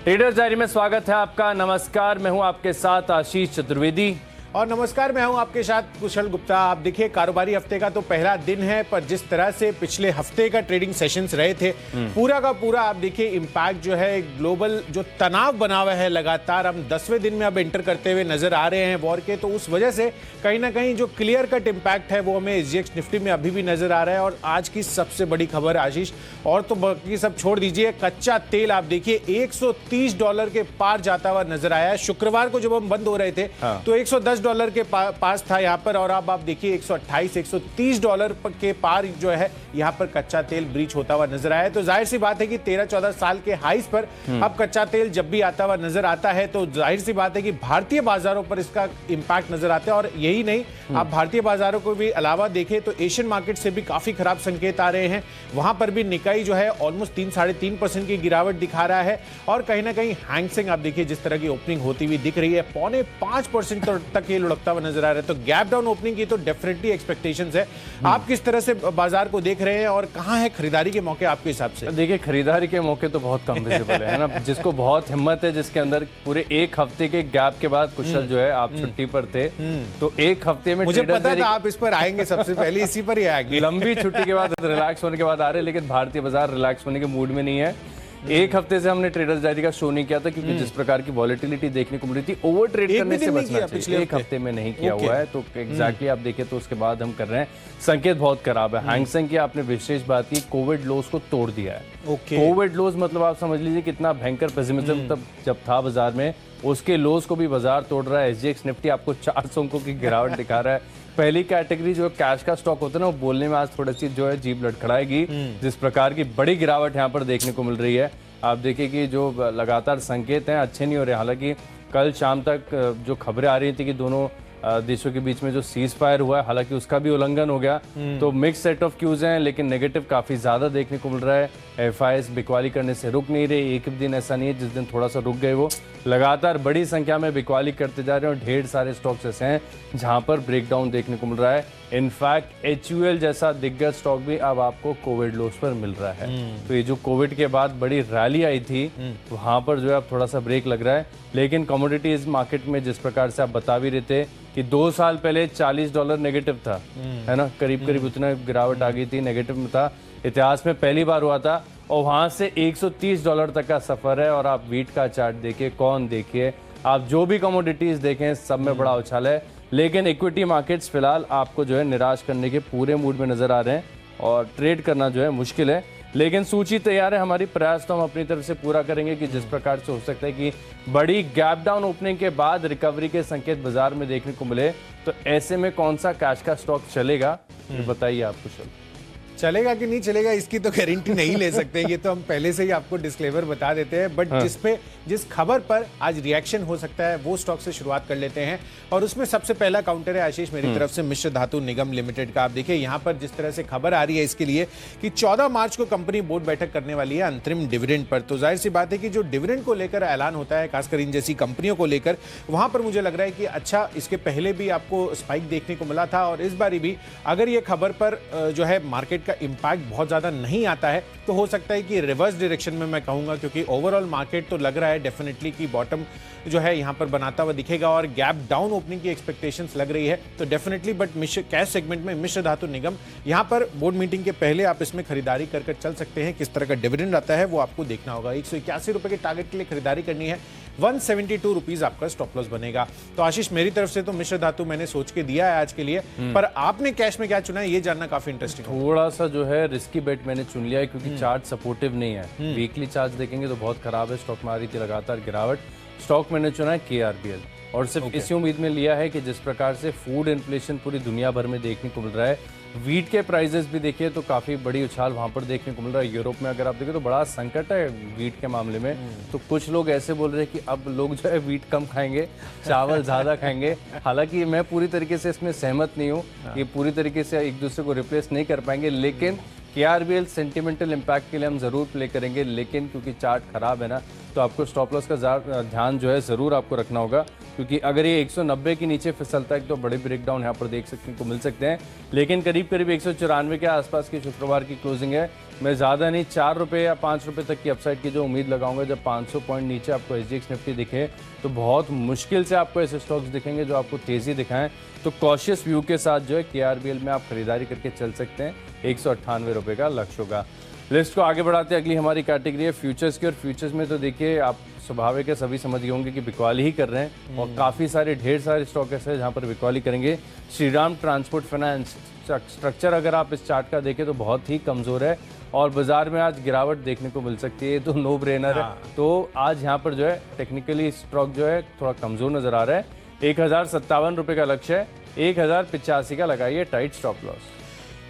Traders diary में स्वागत है आपका। नमस्कार, मैं हूं आपके साथ आशीष चतुर्वेदी। और नमस्कार, मैं हूं आपके साथ कुशल गुप्ता। आप देखिए, कारोबारी हफ्ते का तो पहला दिन है, पर जिस तरह से पिछले हफ्ते का ट्रेडिंग सेशंस रहे थे, पूरा का पूरा आप देखिए इम्पैक्ट जो है ग्लोबल जो तनाव बना हुआ है, लगातार हम 10वें दिन में अब एंटर करते हुए नजर आ रहे हैं वॉर के। तो उस वजह से कहीं ना कहीं जो क्लियर कट इम्पैक्ट है वो हमें एसजीएक्स निफ्टी में अभी भी नजर आ रहा है। और आज की सबसे बड़ी खबर आशीष, और तो बाकी सब छोड़ दीजिए, कच्चा तेल आप देखिए $130 के पार जाता हुआ नजर आया है। शुक्रवार को जब हम बंद हो रहे थे तो $110 के पास था यहाँ पर, और अब आप देखिए $128 $130 के पार जो है यहाँ पर कच्चा तेल ब्रीच होता हुआ नजर आया है। तो जाहिर सी बात है कि 13-14 साल के हाईज पर अब कच्चा तेल जब भी आता हुआ नजर आता है तो जाहिर सी बात है कि भारतीय बाजारों पर इसका इंपैक्ट नजर आता है। और यही नहीं, आप भारतीय बाजारों को भी अलावा देखें तो एशियन मार्केट से भी काफी खराब संकेत आ रहे हैं। वहां पर भी निकाई जो है ऑलमोस्ट 3-3.5% की गिरावट दिखा रहा है। और कहीं ना कहीं हैंगसेंग आप देखिए जिस तरह की ओपनिंग होती हुई दिख रही है, 4.5% तक ये लुढ़कता हुआ नजर आ रहा है। तो गैप डाउन ओपनिंग की तो डेफिनेटली एक्सपेक्टेशंस है। आप किस तरह से बाजार को देख रहे हैं और कहां है खरीदारी के मौके आपके हिसाब से? देखिए, खरीदारी के मौके तो बहुत कम विजिबल है ना। जिसको बहुत हिम्मत है, जिसके अंदर पूरे एक हफ्ते के गैप के बाद, कुशल जो है आप छुट्टी पर थे तो एक हफ्ते में मुझे पता था आप इस पर आएंगे, सबसे पहले इसी पर ही आएंगे। लंबी छुट्टी के बाद रिलैक्स होने के बाद आ रहे हैं, लेकिन भारतीय बाजार रिलैक्स होने के मूड में नहीं है। एक हफ्ते से हमने ट्रेडर्स डायरी का शो नहीं किया था क्योंकि जिस प्रकार की वॉलेटिलिटी देखने को मिल रही थी, ओवर ट्रेड करने से बचना चाहिए। एक हफ्ते में नहीं किया हुआ है, तो एग्जैक्टली आप देखें तो उसके बाद हम कर रहे हैं। संकेत बहुत खराब है। हैंगसेंग की आपने विशेष बात की, कोविड लोस को तोड़ दिया है। कोविड लोस मतलब आप समझ लीजिए कितना भयंकर पेसिमिज्म तब जब था बाजार में, उसके लोस को भी बाजार तोड़ रहा है। एसजीएक्स निफ्टी आपको 400 अंकों की गिरावट दिखा रहा है। पहली कैटेगरी जो कैश का स्टॉक होता है ना, वो बोलने में आज थोड़ी सी जो है जीभ लड़खड़ाएगी। जिस प्रकार की बड़ी गिरावट यहाँ पर देखने को मिल रही है, आप देखिए कि जो लगातार संकेत हैं अच्छे नहीं हो रहे। हालांकि कल शाम तक जो खबरें आ रही थी कि दोनों देशों के बीच में जो सीज फायर हुआ है, हालांकि उसका भी उल्लंघन हो गया। तो मिक्स सेट ऑफ क्यूज हैं, लेकिन नेगेटिव काफी ज्यादा देखने को मिल रहा है। एफआईएस बिकवाली करने से रुक नहीं रहे। एक दिन ऐसा नहीं है जिस दिन थोड़ा सा रुक गए, वो लगातार बड़ी संख्या में बिकवाली करते जा रहे हैं। और ढेर सारे स्टॉक्स ऐसे हैं जहां पर ब्रेकडाउन देखने को मिल रहा है। इनफैक्ट HUL जैसा दिग्गज स्टॉक भी अब आपको कोविड लोस पर मिल रहा है। तो ये जो कोविड के बाद बड़ी रैली आई थी, वहां पर जो है अब थोड़ा सा ब्रेक लग रहा है। लेकिन कमोडिटीज मार्केट में जिस प्रकार से आप बता भी रहे थे कि 2 साल पहले $40 नेगेटिव था, है ना, करीब करीब उतना गिरावट आ गई थी, नेगेटिव में था। इतिहास में पहली बार हुआ था, और वहां से $130 तक का सफर है। और आप वीट का चार्ट देखिए, कौन देखिए, आप जो भी कमोडिटीज देखें, सब में बड़ा उछाल है। लेकिन इक्विटी मार्केट्स फिलहाल आपको जो है निराश करने के पूरे मूड में नजर आ रहे हैं, और ट्रेड करना जो है मुश्किल है। लेकिन सूची तैयार है हमारी, प्रयास तो हम अपनी तरफ से पूरा करेंगे कि जिस प्रकार से हो सकता है कि बड़ी गैप डाउन ओपनिंग के बाद रिकवरी के संकेत बाजार में देखने को मिले, तो ऐसे में कौन सा कैश का स्टॉक चलेगा, ये बताइए आप कुशल। चलेगा कि नहीं चलेगा इसकी तो गारंटी नहीं ले सकते, ये तो हम पहले से ही आपको डिस्क्लेमर बता देते हैं। बट जिस खबर पर आज रिएक्शन हो सकता है वो स्टॉक से शुरुआत कर लेते हैं। और उसमें सबसे पहला काउंटर है आशीष मेरी तरफ से मिश्र धातु निगम लिमिटेड का। आप देखिए यहाँ पर जिस तरह से खबर आ रही है इसके लिए कि 14 मार्च को कंपनी बोर्ड बैठक करने वाली है अंतरिम डिविडेंड पर। तो जाहिर सी बात है कि जो डिविडेंड को लेकर ऐलान होता है, खासकर इन जैसी कंपनियों को लेकर, वहां पर मुझे लग रहा है कि अच्छा, इसके पहले भी आपको स्पाइक देखने को मिला था, और इस बारी भी अगर ये खबर पर जो है मार्केट का इंपैक्ट बहुत ज्यादा नहीं आता है तो हो सकता है कि रिवर्स डायरेक्शन में मैं कहूंगा, क्योंकि ओवरऑल मार्केट तो लग रहा है डेफिनेटली कि बॉटम जो है यहां पर बनाता हुआ दिखेगा, और गैप डाउन ओपनिंग की एक्सपेक्टेशंस लग रही है। तो डेफिनेटली बट कैश सेगमेंट में मिश्र धातु निगम यहां पर बोर्ड मीटिंग के पहले आप इसमें खरीदारी कर चल सकते हैं। किस तरह का डिविडेंड आता है वो आपको देखना होगा। 181 रुपए के टारगेट के लिए खरीदारी करनी है। 172 रुपीज आपका स्टॉप लॉस बनेगा। तो आशीष, मेरी तरफ से तो मिश्र धातु मैंने सोच के दिया है आज के लिए, पर आपने कैश में क्या चुना है ये जानना काफी इंटरेस्टिंग। थोड़ा सा जो है रिस्की बेट मैंने चुन लिया है क्योंकि चार्ट सपोर्टिव नहीं है। वीकली चार्ट देखेंगे तो बहुत खराब है, स्टॉक में आ रही थी लगातार गिरावट। स्टॉक मैंने चुना है KRBL, और सिर्फ इसी उम्मीद में लिया है कि जिस प्रकार से फूड इन्फ्लेशन पूरी दुनिया भर में देखने को मिल रहा है, वीट के प्राइसेस भी देखिए तो काफी बड़ी उछाल वहां पर देखने को मिल रहा है। यूरोप में अगर आप देखें तो बड़ा संकट है वीट के मामले में। तो कुछ लोग ऐसे बोल रहे हैं कि अब लोग जो है वीट कम खाएंगे, चावल ज्यादा खाएंगे। हालांकि मैं पूरी तरीके से इसमें सहमत नहीं हूँ, ये पूरी तरीके से एक दूसरे को रिप्लेस नहीं कर पाएंगे। लेकिन KRBL सेंटिमेंटल इम्पैक्ट के लिए हम जरूर प्ले करेंगे, लेकिन क्योंकि चार्ट खराब है ना, तो आपको स्टॉप लॉस का ध्यान जो है ज़रूर आपको रखना होगा, क्योंकि अगर ये 190 के नीचे फिसलता है तो बड़े ब्रेकडाउन यहाँ पर देखने को मिल सकते हैं। लेकिन करीब करीब 194 के आसपास की शुक्रवार की क्लोजिंग है। मैं ज़्यादा नहीं, 4 रुपये या 5 रुपये तक की अपसाइड की जो उम्मीद लगाऊंगा। जब 500 पॉइंट नीचे आपको SGX निफ्टी दिखे तो बहुत मुश्किल से आपको ऐसे स्टॉक्स दिखेंगे जो आपको तेज़ी दिखाएं। तो कॉशियस व्यू के साथ जो है KRBL में आप खरीदारी करके चल सकते हैं। 198 रुपये का लक्ष्य होगा। लिस्ट को आगे बढ़ाते हैं, अगली हमारी कैटेगरी है फ्यूचर्स की। और फ्यूचर्स में तो देखिए आप स्वाभाविक है, सभी समझ गए होंगे कि बिकवाली ही कर रहे हैं और काफ़ी सारे ढेर सारे स्टॉक ऐसे हैं जहाँ पर बिकवाली करेंगे। श्रीराम ट्रांसपोर्ट फाइनेंस स्ट्रक्चर अगर आप इस चार्ट का देखें तो बहुत ही कमज़ोर है और बाजार में आज गिरावट देखने को मिल सकती है, तो नो ब्रेनर है। तो आज यहाँ पर जो है टेक्निकली स्टॉक जो है थोड़ा कमज़ोर नज़र आ रहा है। 1057 रुपये का लक्ष्य है, 1085 का लगाइए टाइट स्टॉप लॉस।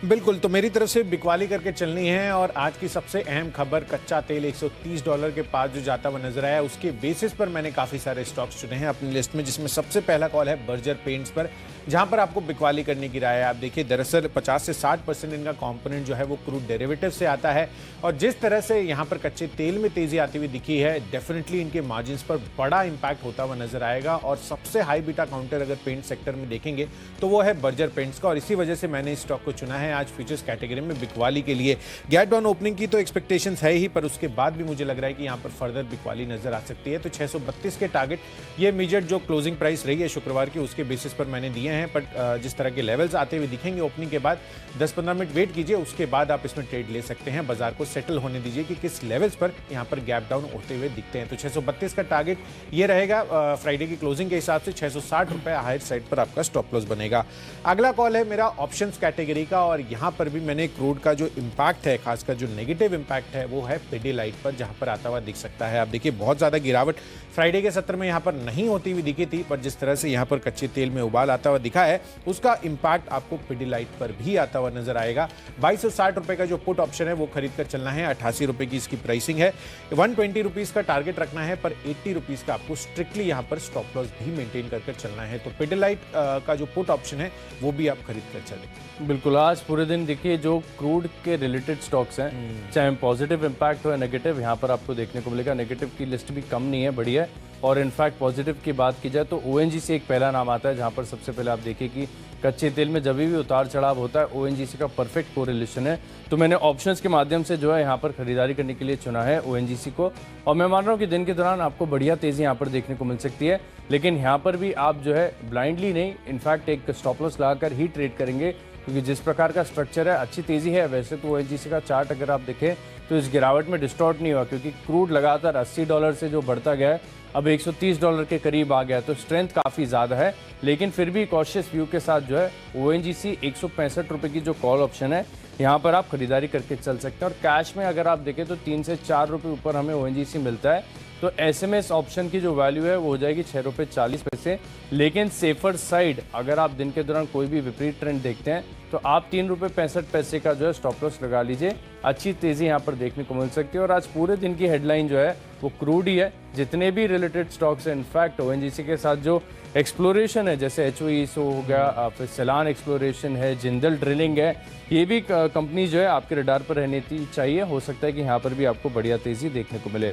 बिल्कुल, तो मेरी तरफ से बिकवाली करके चलनी है। और आज की सबसे अहम खबर, कच्चा तेल $130 के पास जो जाता हुआ नजर आया, उसके बेसिस पर मैंने काफ़ी सारे स्टॉक्स चुने हैं अपनी लिस्ट में, जिसमें सबसे पहला कॉल है बर्जर पेंट्स पर, जहां पर आपको बिकवाली करने की राय है। आप देखिए, दरअसल 50 से 60% इनका कंपोनेंट जो है वो क्रूड डेरिवेटिव से आता है और जिस तरह से यहां पर कच्चे तेल में तेजी आती हुई दिखी है, डेफिनेटली इनके मार्जिन्स पर बड़ा इंपैक्ट होता हुआ नजर आएगा। और सबसे हाई बीटा काउंटर अगर पेंट सेक्टर में देखेंगे तो वो है बर्जर पेंट्स का, और इसी वजह से मैंने इस स्टॉक को चुना है आज फ्यूचर्स कैटेगरी में बिकवाली के लिए। गैप डाउन ओपनिंग की तो एक्सपेक्टेशंस है ही, पर उसके बाद भी मुझे लग रहा है कि यहाँ पर फर्दर बिकवाली नजर आ सकती है। तो 632 के टारगेट, ये इमीडिएट जो क्लोजिंग प्राइस रही है शुक्रवार की, उसके बेसिस पर मैंने दिए हैं। बट जिस तरह के लेवल्स आते हुए दिखेंगे ओपनिंग के बाद, 10-15 मिनट वेट कीजिए, उसके बाद आप इसमें ट्रेड ले सकते हैं। बाजार को सेटल होने दीजिए कि किस लेवल्स पर यहाँ पर गैप डाउन होते हुए दिखते हैं। तो 632 का टारगेट ये रहेगा फ्राइडे की क्लोजिंग के हिसाब से। 660 रुपये हायर साइड पर आपका स्टॉप लॉस बनेगा। अगला कॉल है मेरा ऑप्शंस कैटेगरी का, और यहाँ पर भी मैंने क्रूड का जो इंपैक्ट है, खासकर जो नेगेटिव इंपैक्ट है, वो है पिडिलाइट पर, जहां पर आता हुआ दिख सकता है। आप देखिए, बहुत ज्यादा गिरावट फ्राइडे के सत्र में यहां पर नहीं होती हुई दिखी थी, पर जिस तरह से यहां पर कच्चे तेल में उबाल आता हुआ दिखा है, उसका इंपैक्ट आपको पिडिलाइट पर भी आता हुआ नजर आएगा। 2260 रुपए का जो पुट ऑप्शन है वो खरीद कर चलना है। 88 रुपए की इसकी प्राइसिंग है। 120 रुपीज का टारगेट रखना है, पर 80 रुपीज का आपको स्ट्रिक्टली यहां पर स्टॉप लॉस भी मेंटेन कर चलना है। तो पिडिलाइट का जो पुट ऑप्शन है वो भी आप खरीद कर चलें। बिल्कुल, आज पूरे दिन देखिए जो क्रूड के रिलेटेड स्टॉक्स हैं, चाहे पॉजिटिव इंपैक्ट हो या नेगेटिव, यहाँ पर आपको देखने को मिलेगा। नेगेटिव की लिस्ट भी कम नहीं है, बड़ी है। और इनफैक्ट पॉजिटिव की बात की जाए तो ONGC एक पहला नाम आता है, जहाँ पर सबसे पहले आप देखिए कि कच्चे तेल में जब भी उतार चढ़ाव होता है ONGC का परफेक्ट कोरिलेशन है। तो मैंने ऑप्शंस के माध्यम से जो है यहाँ पर खरीदारी करने के लिए चुना है ONGC को, और मैं मान रहा हूँ कि दिन के दौरान आपको बढ़िया तेज़ी यहाँ पर देखने को मिल सकती है। लेकिन यहाँ पर भी आप जो है ब्लाइंडली नहीं, इनफैक्ट एक स्टॉप लॉस लगाकर ही ट्रेड करेंगे, क्योंकि जिस प्रकार का स्ट्रक्चर है, अच्छी तेज़ी है। वैसे तो ONGC का चार्ट अगर आप देखें तो इस गिरावट में डिस्टॉर्ट नहीं हुआ, क्योंकि क्रूड लगातार $80 से जो बढ़ता गया है, अब $130 के करीब आ गया, तो स्ट्रेंथ काफ़ी ज़्यादा है। लेकिन फिर भी कॉशियस व्यू के साथ जो है ONGC 165 रुपये की जो कॉल ऑप्शन है, यहाँ पर आप खरीदारी करके चल सकते हैं। और कैश में अगर आप देखें तो 3 से 4 रुपये ऊपर हमें ONGC मिलता है, तो SMS ऑप्शन की जो वैल्यू है वो हो जाएगी 6 रुपये 40 पैसे। लेकिन सेफर साइड अगर आप दिन के दौरान कोई भी विपरीत ट्रेंड देखते हैं तो आप 3 रुपये 65 पैसे का जो है स्टॉप लॉस लगा लीजिए। अच्छी तेज़ी यहाँ पर देखने को मिल सकती है। और आज पूरे दिन की हेडलाइन जो है वो क्रूड ही है। जितने भी रिलेटेड स्टॉक्स हैं, इनफैक्ट ONGC के साथ जो एक्सप्लोरेशन है, जैसे HOESO हो गया, फिर सेलान एक्सप्लोरेशन है, जिंदल ड्रिलिंग है, ये भी कंपनी जो है आपके रडार पर रहनी चाहिए। हो सकता है कि यहाँ पर भी आपको बढ़िया तेज़ी देखने को मिले।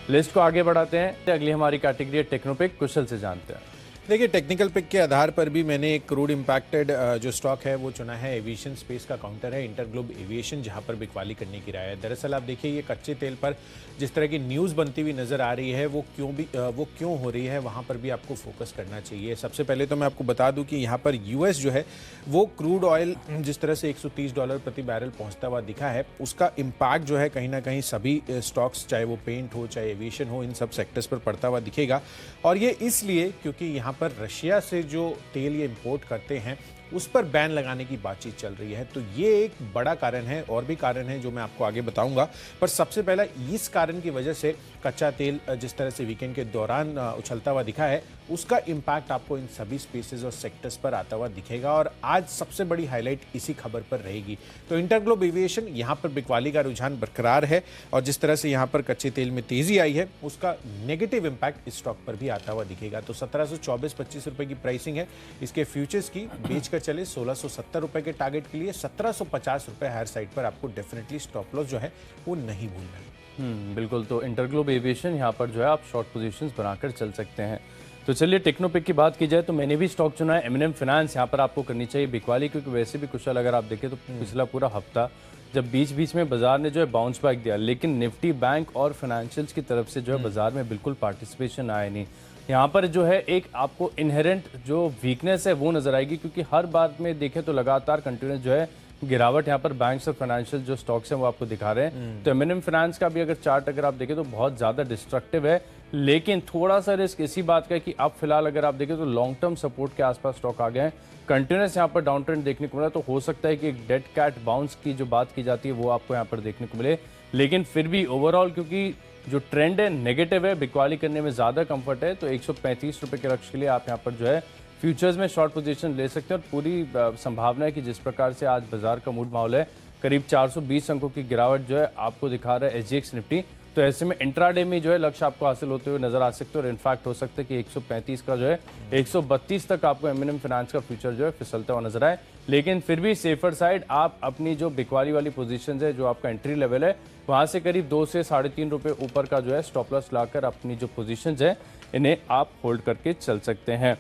लिस्ट को आगे बढ़ाते हैं। अगली हमारी कैटेगरी है टेक्नोपिक। कुशल से जानते हैं। देखिए, टेक्निकल पिक के आधार पर भी मैंने एक क्रूड इंपैक्टेड जो स्टॉक है वो चुना है। एविएशन स्पेस का काउंटर है इंटरग्लोब एविएशन, जहां पर बिकवाली करने की राय है। दरअसल आप देखिए, ये कच्चे तेल पर जिस तरह की न्यूज़ बनती हुई नज़र आ रही है, वो क्यों हो रही है, वहां पर भी आपको फोकस करना चाहिए। सबसे पहले तो मैं आपको बता दूं कि यहाँ पर US जो है वो क्रूड ऑयल जिस तरह से $130 प्रति बैरल पहुँचता हुआ दिखा है, उसका इम्पैक्ट जो है कहीं ना कहीं सभी स्टॉक्स, चाहे वो पेंट हो चाहे एविएशन हो, इन सब सेक्टर्स पर पड़ता हुआ दिखेगा। और ये इसलिए क्योंकि यहाँ पर रशिया से जो तेल ये इंपोर्ट करते हैं उस पर बैन लगाने की बातचीत चल रही है। तो ये एक बड़ा कारण है, और भी कारण है जो मैं आपको आगे बताऊंगा। पर सबसे पहला, इस कारण की वजह से कच्चा तेल जिस तरह से वीकेंड के दौरान उछलता हुआ दिखा है, उसका इम्पैक्ट आपको इन सभी स्पेसेस और सेक्टर्स पर आता हुआ दिखेगा। और आज सबसे बड़ी हाईलाइट इसी खबर पर रहेगी। तो इंटरग्लोब एविएशन, यहाँ पर बिकवाली का रुझान बरकरार है, और जिस तरह से यहाँ पर कच्चे तेल में तेजी आई है, उसका नेगेटिव इम्पैक्ट इस स्टॉक पर भी आता हुआ दिखेगा। तो 1724-25 रुपए की प्राइसिंग है इसके फ्यूचर्स की। बेच कर चले 1670 रुपए के टारगेट के लिए। 1750 रुपए हायर साइड पर आपको डेफिनेटली स्टॉप लॉस जो है वो नहीं भूलना है। बिल्कुल। तो इंटरग्लोब एविएशन यहाँ पर जो है आप शॉर्ट पोजीशंस बनाकर चल सकते हैं। तो चलिए टेक्नोपिक की बात की जाए तो मैंने भी स्टॉक चुना है एमएनएम फाइनेंस, यहाँ पर आपको करनी चाहिए बिकवाली, क्योंकि वैसे भी कुशल अगर आप देखें तो पिछला पूरा हफ्ता जब बीच बीच में बाजार ने जो है बाउंस बैक दिया, लेकिन निफ्टी, बैंक और फाइनेंशियल्स की तरफ से जो है बाजार में बिल्कुल पार्टिसिपेशन आया नहीं। यहाँ पर जो है एक आपको इनहेरेंट जो वीकनेस है वो नजर आएगी, क्योंकि हर बार में देखें तो लगातार कंटिन्यूस जो है गिरावट यहाँ पर बैंक्स और फाइनेंशियल जो स्टॉक्स हैं वो आपको दिखा रहे हैं। तो एमएनएम फाइनेंस का भी अगर चार्ट अगर आप देखें तो बहुत ज़्यादा डिस्ट्रक्टिव है, लेकिन थोड़ा सा रिस्क इसी बात का है कि अब फिलहाल अगर आप देखें तो लॉन्ग टर्म सपोर्ट के आसपास स्टॉक आ गए हैं। कंटिन्यूस यहाँ पर डाउन ट्रेंड देखने को मिला, तो हो सकता है कि एक डेड कैट बाउंस की जो बात की जाती है वो आपको यहाँ पर देखने को मिले। लेकिन फिर भी ओवरऑल क्योंकि जो ट्रेंड है नेगेटिव है, बिकवाली करने में ज़्यादा कंफर्ट है, तो 135 रुपये के लक्ष्य के लिए आप यहाँ पर जो है फ्यूचर्स में शॉर्ट पोजीशन ले सकते हैं। और पूरी संभावना है कि जिस प्रकार से आज बाजार का मूड माहौल है, करीब 420 अंकों की गिरावट जो है आपको दिखा रहा है एसजीएक्स निफ्टी, तो ऐसे में इंट्राडे में जो है लक्ष्य आपको हासिल होते हुए नजर आ सकते हैं। और इनफैक्ट हो सकता है कि 135 का जो है 132 तक आपको एमएनएम फाइनेंस का फ्यूचर जो है फिसलता हुआ नजर आए। लेकिन फिर भी सेफर साइड आप अपनी जो बिकवाली वाली पोजीशन है, जो आपका एंट्री लेवल है, वहां से करीब 2 से 3.5 रुपये ऊपर का जो है स्टॉप लॉस लाकर अपनी जो पोजीशन है इन्हें आप होल्ड करके चल सकते हैं।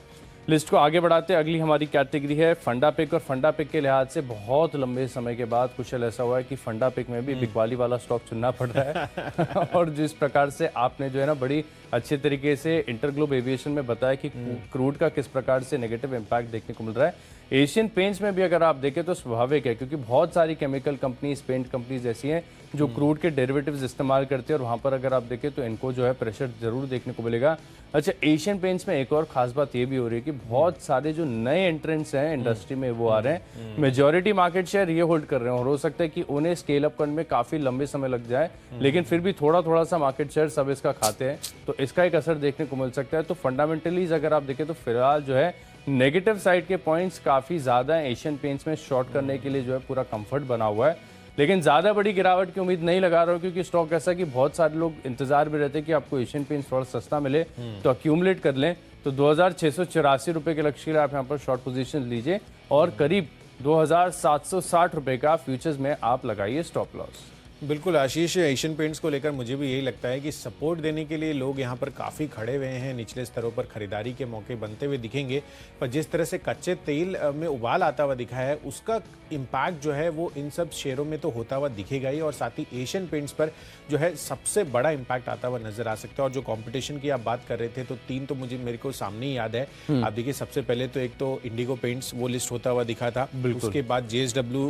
लिस्ट को आगे बढ़ाते हैं, अगली हमारी कैटेगरी है फंडा पिक। और फंडा पिक के लिहाज से बहुत लंबे समय के बाद कुशल ऐसा हुआ है कि फंडा पिक में भी बिकवाली वाला स्टॉक चुनना पड़ रहा है। और जिस प्रकार से आपने जो है ना बड़ी अच्छे तरीके से इंटरग्लोब एविएशन में बताया कि क्रूड का किस प्रकार से नेगेटिव इम्पैक्ट देखने को मिल रहा है, एशियन पेंट्स में भी अगर आप देखें तो स्वाभाविक है, क्योंकि बहुत सारी केमिकल कंपनीज, पेंट कंपनीज ऐसी हैं जो क्रूड के डेरिवेटिव्स इस्तेमाल करते हैं, और वहां पर अगर आप देखें तो इनको जो है प्रेशर जरूर देखने को मिलेगा। अच्छा, एशियन पेंट्स में एक और खास बात ये भी हो रही है कि बहुत सारे जो नए एंट्रेंट्स हैं इंडस्ट्री में वो आ रहे हैं, मेजॉरिटी मार्केट शेयर ये होल्ड कर रहे हैं, और हो सकता है कि उन्हें स्केल अप करने में काफी लंबे समय लग जाए, लेकिन फिर भी थोड़ा थोड़ा सा मार्केट शेयर सब इसका खाते हैं, तो इसका एक असर देखने को मिल सकता है। तो फंडामेंटली अगर आप देखें तो फिलहाल जो है नेगेटिव साइड के पॉइंट्स काफी ज्यादा हैं। एशियन पेंट्स में शॉर्ट करने के लिए जो है पूरा कंफर्ट बना हुआ है, लेकिन ज्यादा बड़ी गिरावट की उम्मीद नहीं लगा रहा हूं, क्योंकि स्टॉक ऐसा कि बहुत सारे लोग इंतजार भी रहते हैं कि आपको एशियन पेंट्स थोड़ा सस्ता मिले तो अक्यूमुलेट कर लें। तो 2684 रुपए के लक्ष्य के लिए आप यहाँ पर शॉर्ट पोजीशन लीजिए, और करीब 2760 रुपए का फ्यूचर्स में आप लगाइए स्टॉप लॉस। बिल्कुल आशीष, एशियन पेंट्स को लेकर मुझे भी यही लगता है कि सपोर्ट देने के लिए लोग यहाँ पर काफ़ी खड़े हुए हैं, निचले स्तरों पर खरीदारी के मौके बनते हुए दिखेंगे, पर जिस तरह से कच्चे तेल में उबाल आता हुआ दिखा है उसका इम्पैक्ट जो है वो इन सब शेयरों में तो होता हुआ दिखेगा ही, और साथ ही एशियन पेंट्स पर जो है सबसे बड़ा इम्पैक्ट आता हुआ नजर आ सकता है। और जो कंपटीशन की आप बात कर रहे थे तो 3 तो मुझे मेरे को सामने ही याद है। आप देखिए, सबसे पहले तो एक तो इंडिगो पेंट्स वो लिस्ट होता हुआ दिखा था, उसके बाद JSW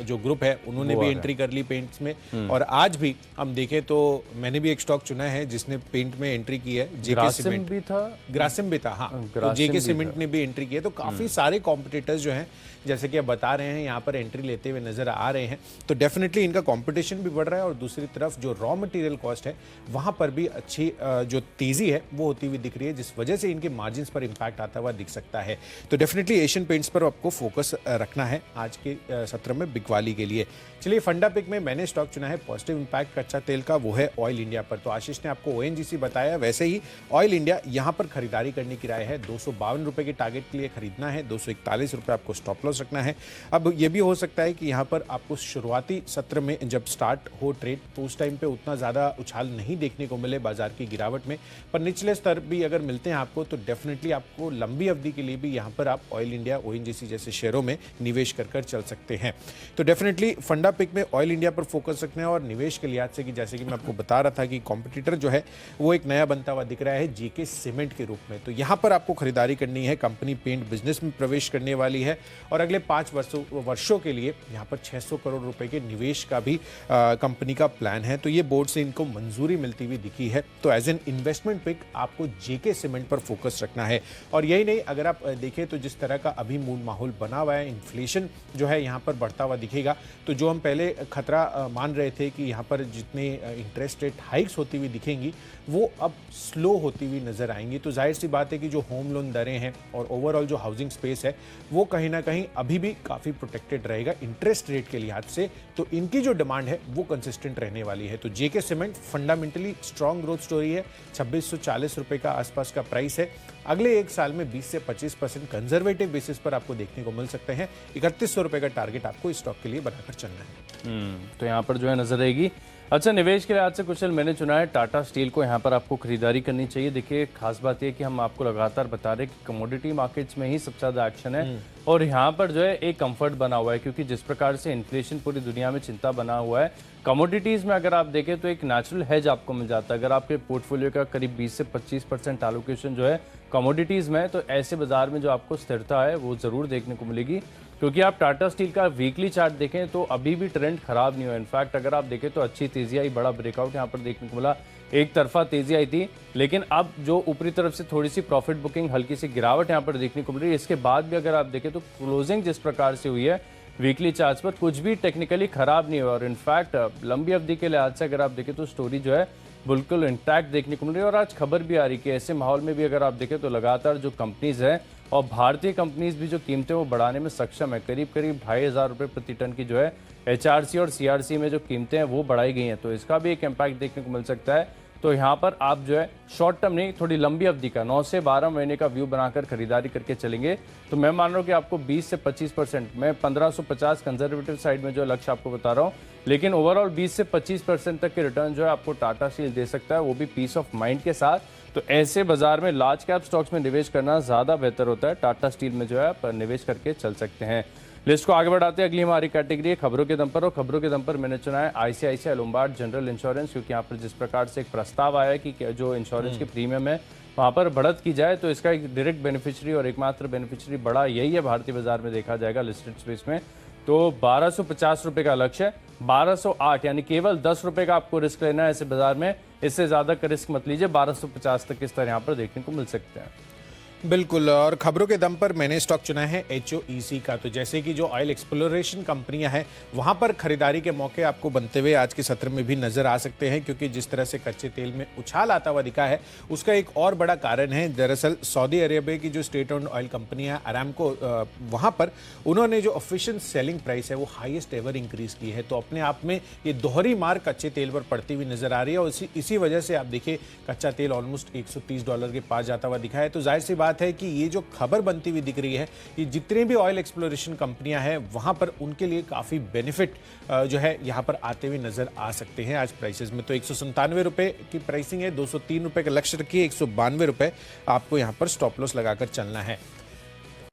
जो ग्रुप है उन्होंने भी एंट्री कर ली पेंट्स में, और आज भी हम देखें तो मैंने भी एक स्टॉक चुना है जिसने पेंट में एंट्री की है, जेके सीमेंट भी था, ग्रासिम भी था, हाँ, तो जेके सीमेंट ने भी एंट्री की है। तो काफी सारे कॉम्पिटिटर्स जो हैं जैसे कि आप बता रहे हैं यहाँ पर एंट्री लेते हुए नजर आ रहे हैं, तो डेफिनेटली इनका कंपटीशन भी बढ़ रहा है, और दूसरी तरफ जो रॉ मटेरियल कॉस्ट है वहां पर भी अच्छी जो तेजी है वो होती हुई दिख रही है, जिस वजह से इनके मार्जिन्स पर इंपैक्ट आता हुआ दिख सकता है। तो डेफिनेटली एशियन पेंट्स पर आपको फोकस रखना है आज के सत्र में बिकवाली के लिए। चलिए, फंडा पिक में मैंने स्टॉक चुना है पॉजिटिव इंपैक्ट कच्चा तेल का, वो है ऑयल इंडिया पर। तो आशीष ने आपको ONGC बताया, वैसे ही ऑयल इंडिया यहाँ पर खरीदारी करने की राय है। 252 रुपए के टारगेट के लिए खरीदना है, 241 रुपए आपको स्टॉप लॉस रखना है। अब यह भी हो सकता है कि यहाँ पर आपको शुरुआती सत्र में जब स्टार्ट हो ट्रेड तो उस टाइम पे उतना ज्यादा उछाल नहीं देखने को मिले बाजार की गिरावट में, पर निचले स्तर भी अगर मिलते हैं आपको तो डेफिनेटली आपको लंबी अवधि के लिए भी यहाँ पर आप ऑयल इंडिया, ONGC जैसे शेयरों में निवेश कर चल सकते हैं। तो डेफिनेटली फंडा पिक में ऑयल इंडिया पर फोकस रखना है, और निवेश के लिहाज से कि जैसे कि मैं आपको बता रहा था कि कॉम्पिटिटर जो है वो एक नया बनता हुआ दिख रहा है जेके सीमेंट के रूप में, तो यहाँ पर आपको खरीदारी करनी है। कंपनी पेंट बिजनेस में प्रवेश करने वाली है, और अगले 5 वर्षों के लिए यहाँ पर 600 करोड़ रुपए के निवेश का भी कंपनी का प्लान है, तो ये बोर्ड से इनको मंजूरी मिलती हुई दिखी है। तो एज एन इन्वेस्टमेंट पिक आपको जेके सीमेंट पर फोकस रखना है। और यही नहीं, अगर आप देखें तो जिस तरह का अभी मूड माहौल बना हुआ है, इन्फ्लेशन जो है यहाँ पर बढ़ता हुआ दिखेगा, तो जो हम पहले खतरा मान रहे थे कि यहाँ पर जितने इंटरेस्ट रेट हाइक्स होती हुई दिखेंगी वो अब स्लो होती हुई नजर आएंगी। तो जाहिर सी बात है कि जो होम लोन दरें हैं और ओवरऑल जो हाउसिंग स्पेस है वो कहीं ना कहीं अभी भी काफ़ी प्रोटेक्टेड रहेगा इंटरेस्ट रेट के लिहाज से, तो इनकी जो डिमांड है वो कंसिस्टेंट रहने वाली है। तो JK cement fundamentally strong growth story है, 2640 रुपए का आसपास का प्राइस है। अगले 1 साल में 20 से 25% कंजर्वेटिव बेसिस पर आपको देखने को मिल सकते हैं। 3100 रुपए का टारगेट आपको इस स्टॉक के लिए बनाकर चलना है। तो यहाँ पर जो है नजर आएगी अच्छा, निवेश के लिहाज से कुशल मैंने चुना है टाटा स्टील को, यहाँ पर आपको खरीदारी करनी चाहिए। देखिए, खास बात यह कि हम आपको लगातार बता रहे हैं कि कमोडिटी मार्केट्स में ही सबसे ज़्यादा एक्शन है और यहाँ पर जो है एक कंफर्ट बना हुआ है, क्योंकि जिस प्रकार से इन्फ्लेशन पूरी दुनिया में चिंता बना हुआ है, कमोडिटीज़ में अगर आप देखें तो एक नेचुरल हेज आपको मिल जाता है। अगर आपके पोर्टफोलियो का करीब 20 से 25% एलोकेशन जो है कमोडिटीज़ में है, तो ऐसे बाजार में जो आपको स्थिरता है वो ज़रूर देखने को मिलेगी। क्योंकि आप टाटा स्टील का वीकली चार्ट देखें तो अभी भी ट्रेंड खराब नहीं हुआ। इनफैक्ट अगर आप देखें तो अच्छी तेजी आई, बड़ा ब्रेकआउट यहाँ पर देखने को मिला, एक तरफा तेजी आई थी, लेकिन अब जो ऊपरी तरफ से थोड़ी सी प्रॉफिट बुकिंग, हल्की सी गिरावट यहाँ पर देखने को मिल रही है। इसके बाद भी अगर आप देखें तो क्लोजिंग जिस प्रकार से हुई है वीकली चार्ट्स पर, कुछ भी टेक्निकली खराब नहीं हुआ और इनफैक्ट लंबी अवधि के लिहाज से अगर आप देखें तो स्टोरी जो है बिल्कुल इंटैक्ट देखने को मिल रही है। और आज खबर भी आ रही है कि ऐसे माहौल में भी अगर आप देखें तो लगातार जो कंपनीज है और भारतीय कंपनीज भी जो कीमतें वो बढ़ाने में सक्षम है। करीब 2,500 रुपये प्रति टन की जो है HRC और CRC में जो कीमतें हैं वो बढ़ाई गई हैं, तो इसका भी एक इम्पैक्ट देखने को मिल सकता है। तो यहाँ पर आप जो है शॉर्ट टर्म नहीं, थोड़ी लंबी अवधि का 9 से 12 महीने का व्यू बनाकर खरीदारी करके चलेंगे तो मैं मान रहा हूँ कि आपको 20 से 25%, मैं 1550 कंजर्वेटिव साइड में जो लक्ष्य आपको बता रहा हूँ, लेकिन ओवरऑल 20 से 25% तक के रिटर्न जो है आपको टाटा स्टील दे सकता है, वो भी पीस ऑफ माइंड के साथ। तो ऐसे बाजार में लार्ज कैप स्टॉक्स में निवेश करना ज़्यादा बेहतर होता है। टाटा स्टील में जो है आप निवेश करके चल सकते हैं। लिस्ट को आगे बढ़ाते हैं, अगली हमारी कैटेगरी है खबरों के दम पर, और खबरों के दम पर मैंने चुना है ICICI लोम्बार्ड जनरल इंश्योरेंस, क्योंकि यहाँ पर जिस प्रकार से एक प्रस्ताव आया है कि जो इंश्योरेंस के प्रीमियम है वहाँ पर बढ़त की जाए, तो इसका एक डायरेक्ट बेनिफिशियरी और एकमात्र बेनिफिशियरी बड़ा यही है भारतीय बाजार में देखा जाएगा लिस्टेड स्पेस में। तो 1250 रुपये का लक्ष्य है, 1208 यानी केवल 10 रुपये का आपको रिस्क लेना है ऐसे बाजार में, इससे ज़्यादा का रिस्क मत लीजिए। 1250 तक इस तरह यहाँ पर देखने को मिल सकते हैं। बिल्कुल, और खबरों के दम पर मैंने स्टॉक चुना है HOEC का। तो जैसे कि जो ऑयल एक्सप्लोरेशन कंपनियां हैं वहां पर खरीदारी के मौके आपको बनते हुए आज के सत्र में भी नजर आ सकते हैं, क्योंकि जिस तरह से कच्चे तेल में उछाल आता हुआ दिखा है उसका एक और बड़ा कारण है दरअसल सऊदी अरेबिया की जो स्टेट ओन्ड ऑयल कंपनी है अरामको, वहां पर उन्होंने जो ऑफिशियल सेलिंग प्राइस है वो हाईएस्ट एवर इंक्रीज की है। तो अपने आप में ये दोहरी मार कच्चे तेल पर पड़ती हुई नजर आ रही है और इसी वजह से आप देखिए कच्चा तेल ऑलमोस्ट $130 के पास जाता हुआ दिखा है। तो जाहिर सी बात है कि ये जो खबर बनती हुई दिख रही है, ये जितने भी ऑयल एक्सप्लोरेशन कंपनियां हैं वहां पर उनके लिए काफी बेनिफिट जो है यहां पर आते हुए नजर आ सकते हैं। आज प्राइसेस में तो 197 रुपए की प्राइसिंग है, 203 रुपए का लक्ष्य रखिए, 192 रुपए आपको यहां पर स्टॉप लॉस लगाकर चलना है।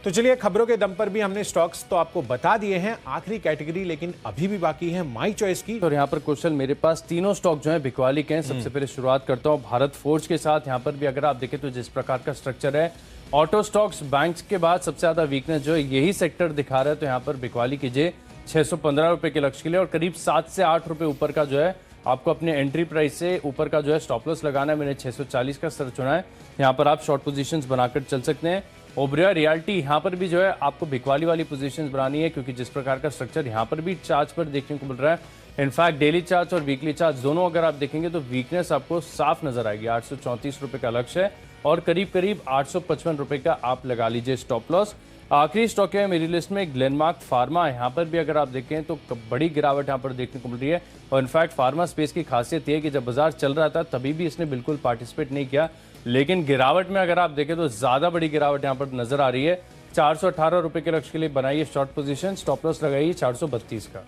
तो चलिए, खबरों के दम पर भी हमने स्टॉक्स तो आपको बता दिए हैं, आखिरी कैटेगरी लेकिन अभी भी बाकी है माई चॉइस की। और यहाँ पर कुशल मेरे पास तीनों स्टॉक जो है बिकवाली के हैं। सबसे पहले शुरुआत करता हूँ भारत फोर्ज के साथ। यहाँ पर भी अगर आप देखें तो जिस प्रकार का स्ट्रक्चर है, ऑटो स्टॉक्स बैंक्स के बाद सबसे ज्यादा वीकनेस जो है यही सेक्टर दिखा रहा है, तो यहाँ पर बिकवाली कीजिए 615 रुपए के लक्ष्य के लिए, और करीब 7 से 8 रुपए ऊपर का जो है आपको अपने एंट्री प्राइस से ऊपर का जो है स्टॉप लॉस लगाना है। मैंने 640 का स्तर चुना है, यहाँ पर आप शॉर्ट पोजीशंस बनाकर चल सकते हैं। ओबेरॉय रियल्टी यहाँ पर भी जो है आपको बिकवाली वाली पोजीशंस बनानी है, क्योंकि जिस प्रकार का स्ट्रक्चर यहाँ पर भी चार्ट पर देखने को मिल रहा है, इनफैक्ट डेली चार्ट और वीकली चार्ट दोनों अगर आप देखेंगे तो वीकनेस आपको साफ नजर आएगी। 834 रुपए का लक्ष्य है और करीब करीब 855 रुपए का आप लगा लीजिए स्टॉप लॉस। आखिरी स्टॉक है मेरी लिस्ट में ग्लेनमार्क फार्मा। यहाँ पर भी अगर आप देखें तो बड़ी गिरावट यहाँ पर देखने को मिल रही है, और इनफैक्ट फार्मा स्पेस की खासियत ये है कि जब बाजार चल रहा था तभी भी इसने बिल्कुल पार्टिसिपेट नहीं किया, लेकिन गिरावट में अगर आप देखें तो ज्यादा बड़ी गिरावट यहाँ पर नजर आ रही है। 418 रुपए के लक्ष्य के लिए बनाइए शॉर्ट पोजीशन, स्टॉप लॉस लगाइए 432 का।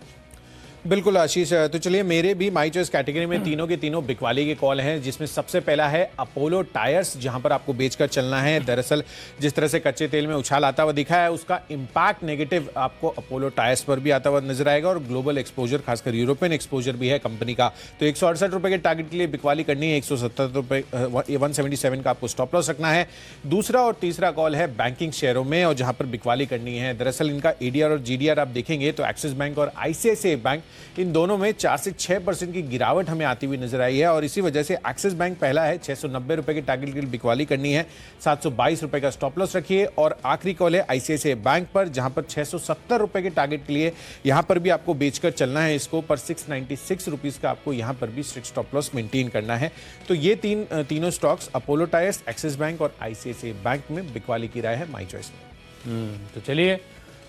बिल्कुल आशीष, तो चलिए मेरे भी माई चॉइस कैटेगरी में तीनों के तीनों बिकवाली के कॉल हैं, जिसमें सबसे पहला है अपोलो टायर्स, जहां पर आपको बेचकर चलना है। दरअसल जिस तरह से कच्चे तेल में उछाल आता हुआ दिखा है उसका इंपैक्ट नेगेटिव आपको अपोलो टायर्स पर भी आता हुआ नजर आएगा, और ग्लोबल एक्सपोजर खासकर यूरोपियन एक्सपोजर भी है कंपनी का। तो 168 रुपए के टारगेट के लिए बिकवाली करनी है, 170 रुपए 177 का आपको स्टॉप लॉस रखना है। दूसरा और तीसरा कॉल है बैंकिंग शेयरों में, और जहां पर बिकवाली करनी है। दरअसल इनका ADR और GDR आप देखेंगे तो एक्सिस बैंक और ICICI बैंक, इन दोनों में 4 से 6% की गिरावट हमें आती हुई नजर आई है, और इसी वजह से एक्सिस बैंक पहला है, 690 रुपए के टारगेट के लिए बिकवाली करनी है, 722 रुपए का स्टॉप लॉस रखिए। और आखिरी कॉल है ICICI बैंक पर, जहां पर 670 रुपए के टारगेट के लिए यहां पर भी आपको बेचकर चलना है इसको, पर 696 रुपीज का आपको यहां पर भी स्ट्रिक्ट स्टॉप लॉस मेंटेन करना है। तो ये तीनों stocks Apollo tyres, axis bank और ICICI बैंक में बिकवाली की राय है माई चॉइस में। तो चलिए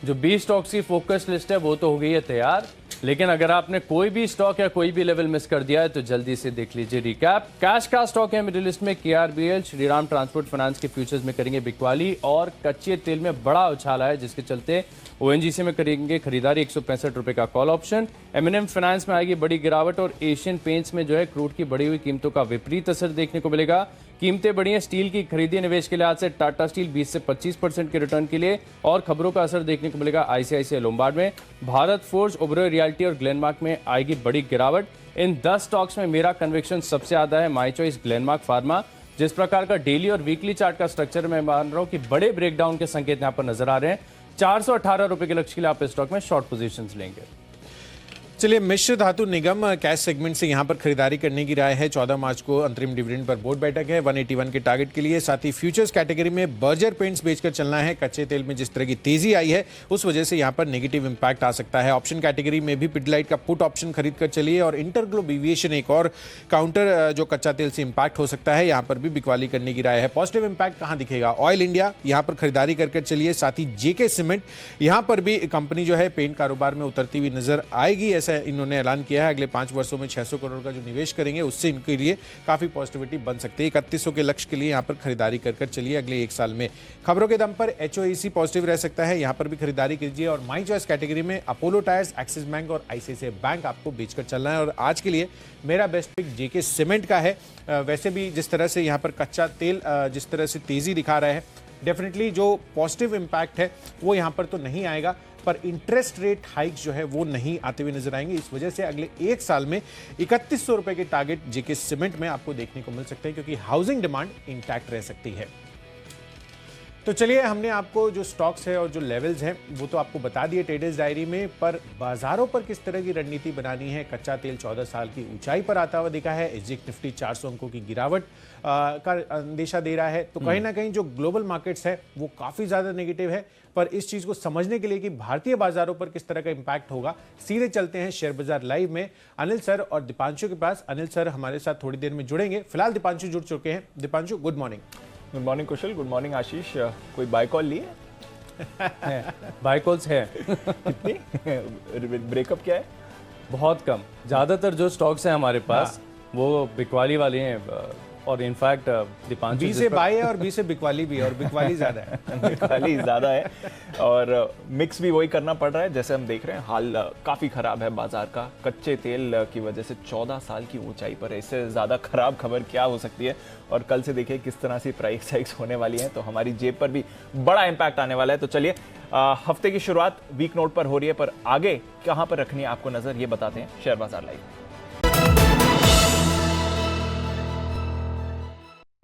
जो 20 स्टॉक्स की फोकस लिस्ट है वो तो हो गई है तैयार, लेकिन अगर आपने कोई भी स्टॉक या कोई भी लेवल मिस कर दिया है तो जल्दी से देख लीजिए रिकैप। कैश का स्टॉक है मिडिल लिस्ट में, KRBL, श्रीराम ट्रांसपोर्ट फाइनेंस के फ्यूचर्स में करेंगे बिकवाली और कच्चे तेल में बड़ा उछाला है जिसके चलते ONGC में करेंगे खरीदारी 165 रुपए का कॉल ऑप्शन। M&M फाइनेंस में आएगी बड़ी गिरावट और एशियन पेंट्स में जो है क्रूड की बढ़ी हुई कीमतों का विपरीत असर देखने को मिलेगा। कीमतें बढ़ी हैं स्टील की खरीदी निवेश के लिहाज से, टाटा स्टील 20 से 25% के रिटर्न के लिए और खबरों का असर देखने को मिलेगा ICICI लोम्बार्ड में। भारत फोर्ज, ओबेरॉय रियल्टी और ग्लेनमार्क में आएगी बड़ी गिरावट। इन 10 स्टॉक्स में मेरा कन्विक्शन सबसे ज्यादा है माई चॉइस ग्लेनमार्क फार्मा। जिस प्रकार का डेली और वीकली चार्ट का स्ट्रक्चर मैं मान रहा हूं कि बड़े ब्रेकडाउन के संकेत यहां पर नजर आ रहे हैं। 418 रुपए के लक्ष्य के लिए आप इस स्टॉक में शॉर्ट पोजीशंस लेंगे। चलिए, मिश्र धातु निगम कैश सेगमेंट से यहां पर खरीदारी करने की राय है। 14 मार्च को अंतरिम डिविडेंड पर बोर्ड बैठक है 181 के टारगेट के लिए। साथ ही फ्यूचर्स कैटेगरी में बर्जर पेंट्स बेचकर चलना है। कच्चे तेल में जिस तरह की तेजी आई है उस वजह से यहां पर नेगेटिव इंपैक्ट आ सकता है। ऑप्शन कैटेगरी में भी पिडलाइट का पुट ऑप्शन खरीद कर चलिए और इंटरग्लोब एविएशन एक और काउंटर जो कच्चा तेल से इंपैक्ट हो सकता है, यहां पर भी बिकवाली करने की राय है। पॉजिटिव इंपैक्ट कहां दिखेगा? ऑयल इंडिया, यहां पर खरीदारी कर चलिए। साथ ही JK सीमेंट, यहां पर भी कंपनी जो है पेंट कारोबार में उतरती हुई नजर आएगी, ऐसा इन्होंने ऐलान किया है। अगले 5 वर्षों में 600 करोड़ का जो निवेश करेंगे उससे इनके लिए काफी पॉजिटिविटी बन सकती है। 3100 के लक्ष्य के लिए यहां पर खरीदारी कर चलिए अगले 1 साल में। खबरों के दम पर HOEC पॉजिटिव रह सकता है, यहां पर भी खरीदारी कीजिए। और माई चॉइस कैटेगरी में अपोलो टायर्स, एक्सिस बैंक और ICICI बैंक आपको बेचकर चलना है। और आज के लिए मेरा बेस्ट पिक JK सीमेंट का है। वैसे भी जिस तरह से यहां पर कच्चा तेल जिस तरह से तेजी दिखा रहा है, डेफिनेटली जो पॉजिटिव इंपैक्ट है वो यहां पर तो नहीं आएगा, पर इंटरेस्ट रेट हाइक जो है वो नहीं आते हुए नजर आएंगे। इस वजह से अगले 1 साल में 3100 रुपए के टारगेट JK सीमेंट में आपको देखने को मिल सकते हैं, क्योंकि हाउसिंग डिमांड इंटैक्ट रह सकती है। तो चलिए, हमने आपको जो स्टॉक्स है और जो लेवल्स हैं वो तो आपको बता दिए ट्रेडर्स डायरी में, पर बाजारों पर किस तरह की रणनीति बनानी है। कच्चा तेल 14 साल की ऊंचाई पर आता हुआ दिखा है। SGX निफ्टी 400 अंकों की गिरावट का अंदेशा दे रहा है। तो कहीं ना कहीं जो ग्लोबल मार्केट्स है वो काफी ज्यादा नेगेटिव है। पर इस चीज को समझने के लिए कि भारतीय बाजारों पर किस तरह का इंपैक्ट होगा, सीधे चलते हैं शेयर बाजार लाइव में अनिल सर और दीपांशु के पास। अनिल सर हमारे साथ थोड़ी देर में जुड़ेंगे, फिलहाल दीपांशु जुड़ चुके हैं। Deepanshu, good morning. Good morning Kushal, good morning Ashish. कोई बाय कॉल लिए? बाय कॉल्स है कितनी? ब्रेकअप क्या है? बहुत कम। ज्यादातर जो स्टॉक्स हैं हमारे पास वो बिकवाली वाले हैं और इनफैक्ट दीपांशु बी से बाय है और बी से बिकवाली भी है, और बिकवाली ज्यादा है। बिकवाली ज्यादा है और मिक्स भी वही करना पड़ रहा है। जैसे हम देख रहे हैं हाल काफी खराब है बाजार का, कच्चे तेल की वजह से 14 साल की ऊंचाई पर है। इससे ज्यादा खराब खबर क्या हो सकती है? और कल से देखिए किस तरह से प्राइस हाइक्स होने वाली है, तो हमारी जेब पर भी बड़ा इंपैक्ट आने वाला है। तो चलिए, हफ्ते की शुरुआत वीक नोट पर हो रही है, पर आगे कहां पर रखनी है आपको नजर, ये बताते हैं शेयर बाजार लाइव।